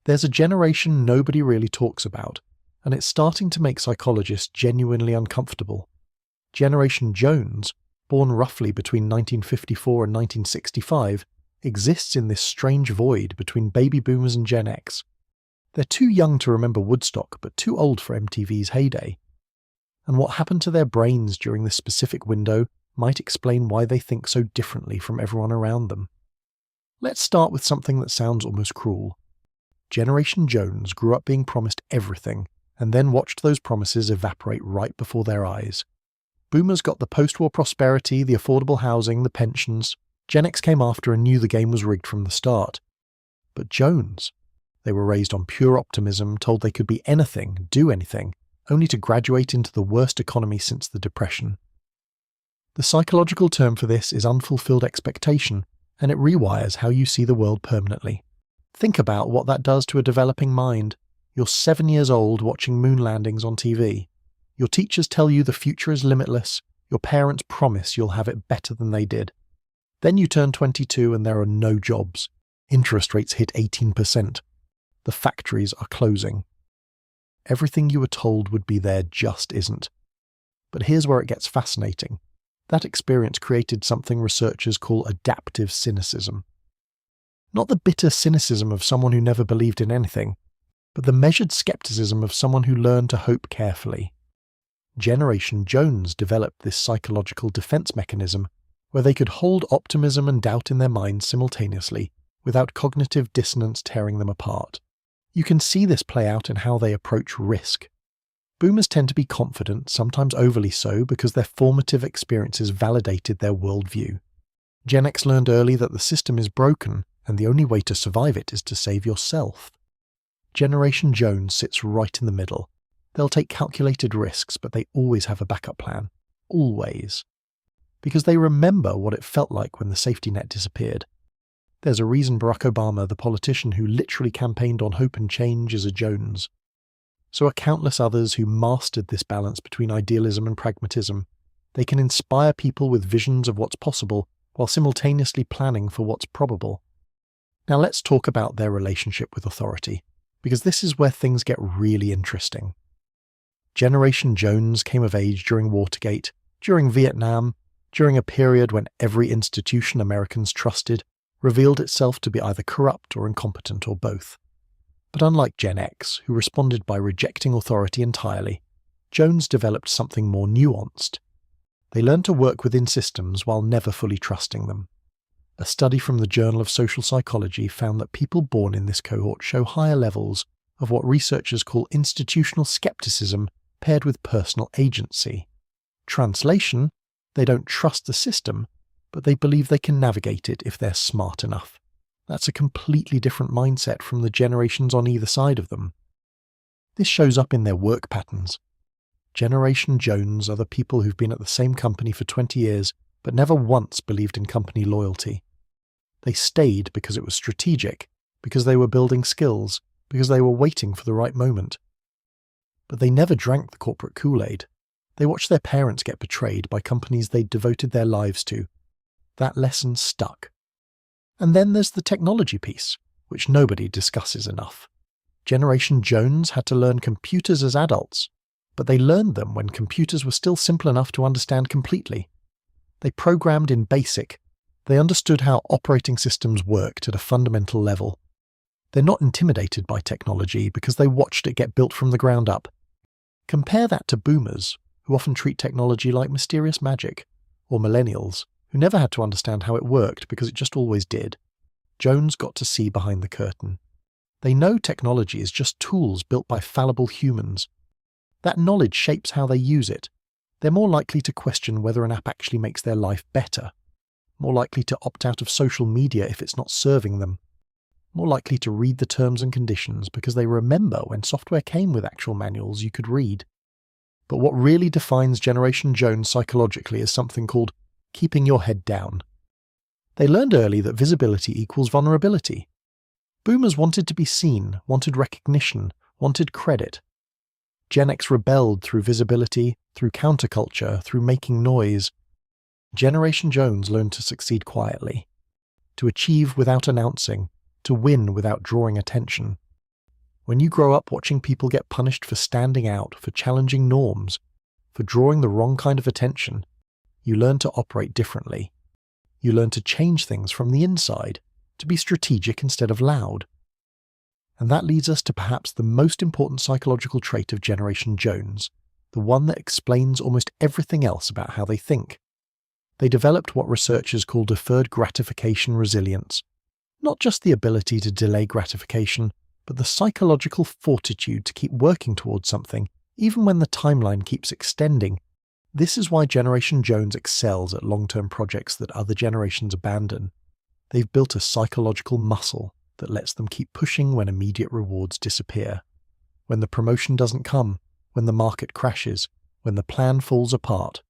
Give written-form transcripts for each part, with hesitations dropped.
There's a generation nobody really talks about, and it's starting to make psychologists genuinely uncomfortable. Generation Jones, born roughly between 1954 and 1965, exists in this strange void between baby boomers and Gen X. They're too young to remember Woodstock, but too old for MTV's heyday. And what happened to their brains during this specific window might explain why they think so differently from everyone around them. Let's start with something that sounds almost cruel. Generation Jones grew up being promised everything, and then watched those promises evaporate right before their eyes. Boomers got the post-war prosperity, the affordable housing, the pensions. Gen X came after and knew the game was rigged from the start. But Jones, they were raised on pure optimism, told they could be anything, do anything, only to graduate into the worst economy since the Depression. The psychological term for this is unfulfilled expectation, and it rewires how you see the world permanently. Think about what that does to a developing mind. You're 7 years old watching moon landings on TV. Your teachers tell you the future is limitless. Your parents promise you'll have it better than they did. Then you turn 22 and there are no jobs. Interest rates hit 18%. The factories are closing. Everything you were told would be there just isn't. But here's where it gets fascinating. That experience created something researchers call adaptive cynicism. Not the bitter cynicism of someone who never believed in anything, but the measured skepticism of someone who learned to hope carefully. Generation Jones developed this psychological defense mechanism where they could hold optimism and doubt in their minds simultaneously, without cognitive dissonance tearing them apart. You can see this play out in how they approach risk. Boomers tend to be confident, sometimes overly so, because their formative experiences validated their worldview. Gen X learned early that the system is broken, and the only way to survive it is to save yourself. Generation Jones sits right in the middle. They'll take calculated risks, but they always have a backup plan. Always. Because they remember what it felt like when the safety net disappeared. There's a reason Barack Obama, the politician who literally campaigned on hope and change, is a Jones. So are countless others who mastered this balance between idealism and pragmatism. They can inspire people with visions of what's possible, while simultaneously planning for what's probable. Now let's talk about their relationship with authority, because this is where things get really interesting. Generation Jones came of age during Watergate, during Vietnam, during a period when every institution Americans trusted revealed itself to be either corrupt or incompetent or both. But unlike Gen X, who responded by rejecting authority entirely, Jones developed something more nuanced. They learned to work within systems while never fully trusting them. A study from the Journal of Social Psychology found that people born in this cohort show higher levels of what researchers call institutional skepticism paired with personal agency. Translation: they don't trust the system, but they believe they can navigate it if they're smart enough. That's a completely different mindset from the generations on either side of them. This shows up in their work patterns. Generation Jones are the people who've been at the same company for 20 years, but never once believed in company loyalty. They stayed because it was strategic, because they were building skills, because they were waiting for the right moment. But they never drank the corporate Kool-Aid. They watched their parents get betrayed by companies they'd devoted their lives to. That lesson stuck. And then there's the technology piece, which nobody discusses enough. Generation Jones had to learn computers as adults, but they learned them when computers were still simple enough to understand completely. They programmed in BASIC. They understood how operating systems worked at a fundamental level. They're not intimidated by technology because they watched it get built from the ground up. Compare that to boomers, who often treat technology like mysterious magic, or millennials, who never had to understand how it worked because it just always did. Jones got to see behind the curtain. They know technology is just tools built by fallible humans. That knowledge shapes how they use it. They're more likely to question whether an app actually makes their life better. More likely to opt out of social media if it's not serving them. More likely to read the terms and conditions because they remember when software came with actual manuals you could read. But what really defines Generation Jones psychologically is something called keeping your head down. They learned early that visibility equals vulnerability. Boomers wanted to be seen, wanted recognition, wanted credit. Gen X rebelled through visibility, through counterculture, through making noise. Generation Jones learned to succeed quietly, to achieve without announcing, to win without drawing attention. When you grow up watching people get punished for standing out, for challenging norms, for drawing the wrong kind of attention, you learn to operate differently. You learn to change things from the inside, to be strategic instead of loud. And that leads us to perhaps the most important psychological trait of Generation Jones, the one that explains almost everything else about how they think. They developed what researchers call deferred gratification resilience, not just the ability to delay gratification, but the psychological fortitude to keep working towards something, even when the timeline keeps extending. This is why Generation Jones excels at long-term projects that other generations abandon. They've built a psychological muscle that lets them keep pushing when immediate rewards disappear. When the promotion doesn't come, when the market crashes, when the plan falls apart.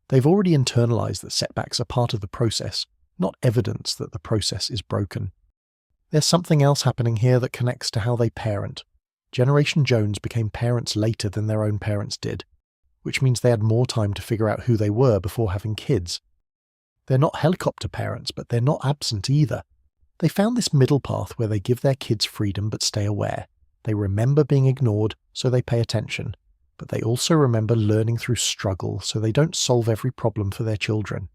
They've already internalized that setbacks are part of the process, not evidence that the process is broken. There's something else happening here that connects to how they parent. Generation Jones became parents later than their own parents did, which means they had more time to figure out who they were before having kids. They're not helicopter parents, but they're not absent either. They found this middle path where they give their kids freedom but stay aware. They remember being ignored, so they pay attention. But they also remember learning through struggle, so they don't solve every problem for their children.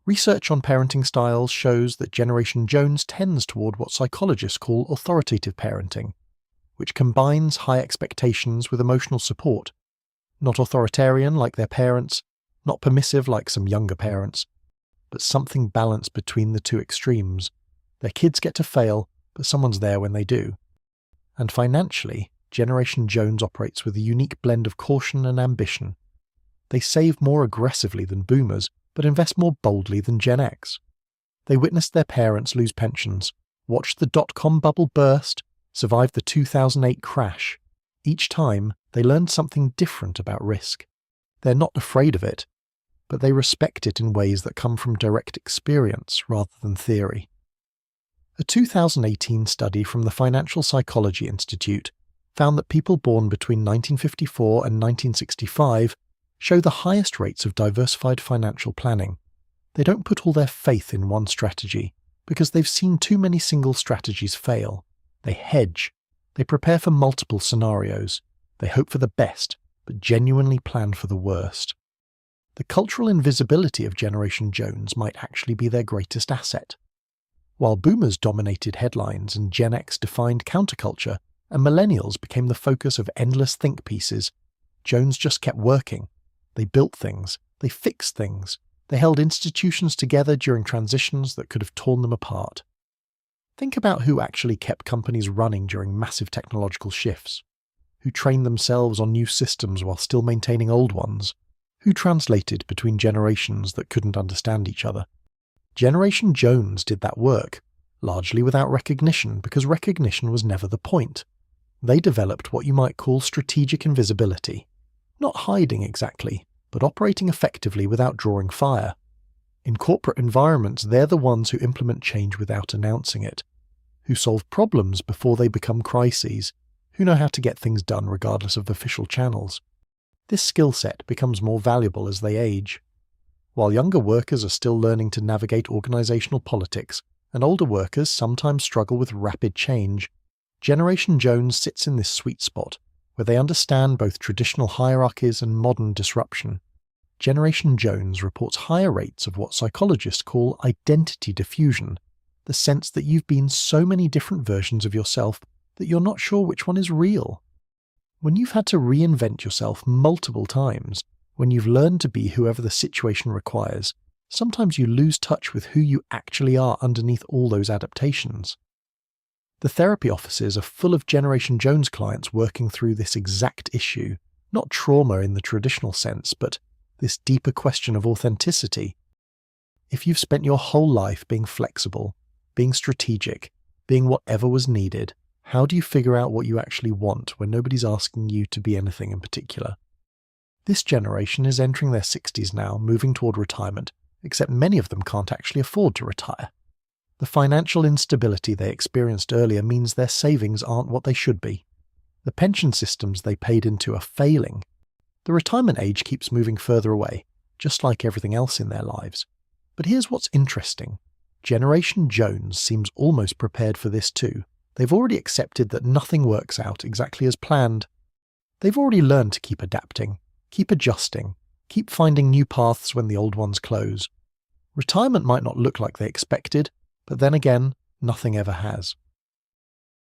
Research on parenting styles shows that Generation Jones tends toward what psychologists call authoritative parenting, which combines high expectations with emotional support. Not authoritarian like their parents, not permissive like some younger parents, but something balanced between the two extremes. Their kids get to fail, but someone's there when they do. And financially, Generation Jones operates with a unique blend of caution and ambition. They save more aggressively than boomers, but invest more boldly than Gen X. They witnessed their parents lose pensions, watched the dot-com bubble burst, survived the 2008 crash. Each time, they learned something different about risk. They're not afraid of it, but they respect it in ways that come from direct experience rather than theory. A 2018 study from the Financial Psychology Institute found that people born between 1954 and 1965 show the highest rates of diversified financial planning. They don't put all their faith in one strategy, because they've seen too many single strategies fail. They hedge. They prepare for multiple scenarios. They hope for the best, but genuinely plan for the worst. The cultural invisibility of Generation Jones might actually be their greatest asset. While boomers dominated headlines and Gen X defined counterculture, and millennials became the focus of endless think pieces, Jones just kept working. They built things. They fixed things. They held institutions together during transitions that could have torn them apart. Think about who actually kept companies running during massive technological shifts. Who trained themselves on new systems while still maintaining old ones. Who translated between generations that couldn't understand each other. Generation Jones did that work, largely without recognition, because recognition was never the point. They developed what you might call strategic invisibility. Not hiding exactly, but operating effectively without drawing fire. In corporate environments, they're the ones who implement change without announcing it, who solve problems before they become crises, who know how to get things done regardless of official channels. This skill set becomes more valuable as they age. While younger workers are still learning to navigate organizational politics, and older workers sometimes struggle with rapid change, Generation Jones sits in this sweet spot, where they understand both traditional hierarchies and modern disruption. Generation Jones reports higher rates of what psychologists call identity diffusion, the sense that you've been so many different versions of yourself that you're not sure which one is real. When you've had to reinvent yourself multiple times, when you've learned to be whoever the situation requires, sometimes you lose touch with who you actually are underneath all those adaptations. The therapy offices are full of Generation Jones clients working through this exact issue, not trauma in the traditional sense, but this deeper question of authenticity. If you've spent your whole life being flexible, being strategic, being whatever was needed, how do you figure out what you actually want when nobody's asking you to be anything in particular? This generation is entering their 60s now, moving toward retirement, except many of them can't actually afford to retire. The financial instability they experienced earlier means their savings aren't what they should be. The pension systems they paid into are failing. The retirement age keeps moving further away, just like everything else in their lives. But here's what's interesting. Generation Jones seems almost prepared for this too. They've already accepted that nothing works out exactly as planned. They've already learned to keep adapting, keep adjusting, keep finding new paths when the old ones close. Retirement might not look like they expected, but then again, nothing ever has.